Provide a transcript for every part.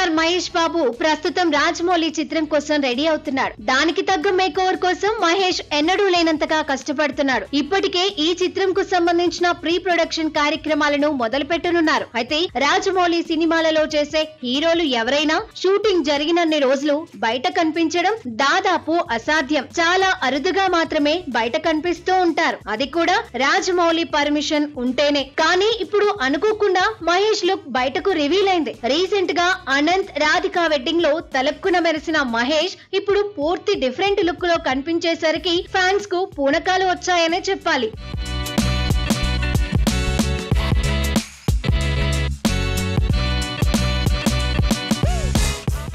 Star Mahesh Babu ప్రస్తుతం రాజమౌళి చిత్రం కోసం రెడీ అవుతున్నాడు. దానికి తగ్గ మేక్ ఓవర్ కోసం మహేష్ ఎన్నడూ లేనంతగా కష్టపడుతున్నాడు. ఇప్పటికే ఈ చిత్రం కు సంబంధించిన ప్రీ ప్రొడక్షన్ కార్యక్రమాలను మొదలు పెట్టనున్నారు. అయితే రాజమౌళి సినిమాలలో చేసే హీరోలు ఎవరైనా షూటింగ్ జరిగినన్ని రోజులు బయట కనిపించడం దాదాపు అసాధ్యం. చాలా అరుదుగా మాత్రమే బయట కనిపిస్తూ ఉంటారు. అది కూడా రాజమౌళి పర్మిషన్ ఉంటేనే. కానీ ఇప్పుడు అనుకోకుండా మహేష్ లుక్ బయటకు రివీల్ అయింది. రీసెంట్ గా అనంత్ రాధిక వెడ్డింగ్ లో తలక్కున మెరిసిన మహేష్ ఇప్పుడు పూర్తి డిఫరెంట్ లుక్ లో కనిపించేసరికి ఫ్యాన్స్ కు పూనకాలు వచ్చాయనే చెప్పాలి.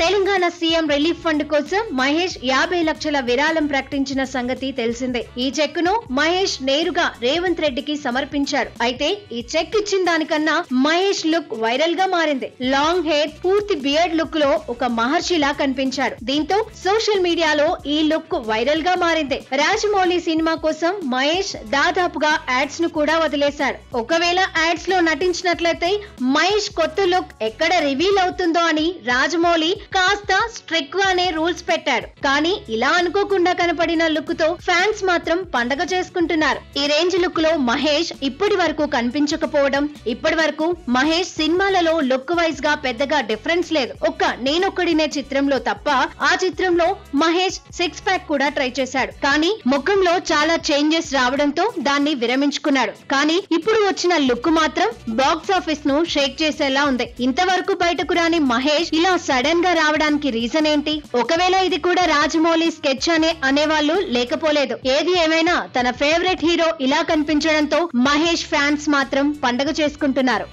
తెలంగాణ సీఎం రిలీఫ్ ఫండ్ కోసం మహేష్ 50 లక్షల విరాళం ప్రకటించిన సంగతి తెలిసిందే. ఈ చెక్ ను మహేష్ నేరుగా రేవంత్ రెడ్డికి సమర్పించారు. అయితే ఈ చెక్ ఇచ్చిన దానికన్నా మహేష్ లుక్ వైరల్ గా మారింది. లాంగ్ హెయిర్, పూర్తి బియర్డ్ లుక్ లో ఒక మహర్షిలా కనిపించాడు. దీంతో సోషల్ మీడియాలో ఈ లుక్ వైరల్ గా మారింది. రాజమౌళి సినిమా కోసం మహేష్ దాదాపుగా యాడ్స్ ను కూడా వదిలేశాడు. ఒకవేళ యాడ్స్ లో నటించినట్లయితే మహేష్ కొత్త లుక్ ఎక్కడ రివీల్ అవుతుందో అని రాజమౌళి కాస్త స్ట్రిక్ట్ గానే రూల్స్ పెట్టాడు. కానీ ఇలా అనుకోకుండా కనపడిన లుక్ తో ఫ్యాన్స్ మాత్రం పండగ చేసుకుంటున్నారు. ఈ రేంజ్ లుక్ లో మహేష్ ఇప్పటి వరకు కనిపించకపోవడం, ఇప్పటి వరకు మహేష్ సినిమాలలో లుక్ వైజ్ గా పెద్దగా డిఫరెన్స్ లేదు. ఒక్క నేనొక్కడినే చిత్రంలో తప్ప ఆ చిత్రంలో మహేష్ 6 ప్యాక్ కూడా ట్రై చేశాడు. కానీ ముఖంలో చాలా చేంజెస్ రావడంతో దాన్ని విరమించుకున్నాడు. కానీ ఇప్పుడు వచ్చిన లుక్ మాత్రం బాక్స్ ఆఫీస్ ను షేక్ చేసేలా ఉంది. ఇంతవరకు బయటకు రాని మహేష్ ఇలా సడన్ గా రావడానికి రీజన్ ఏంటి? ఒకవేళ ఇది కూడా రాజమౌళి స్కెచ్ అనేవాళ్ళు లేకపోలేదు. ఏది ఏమైనా తన ఫేవరెట్ హీరో ఇలా కనిపించడంతో మహేష్ ఫ్యాన్స్ మాత్రం పండగ చేసుకుంటున్నారు.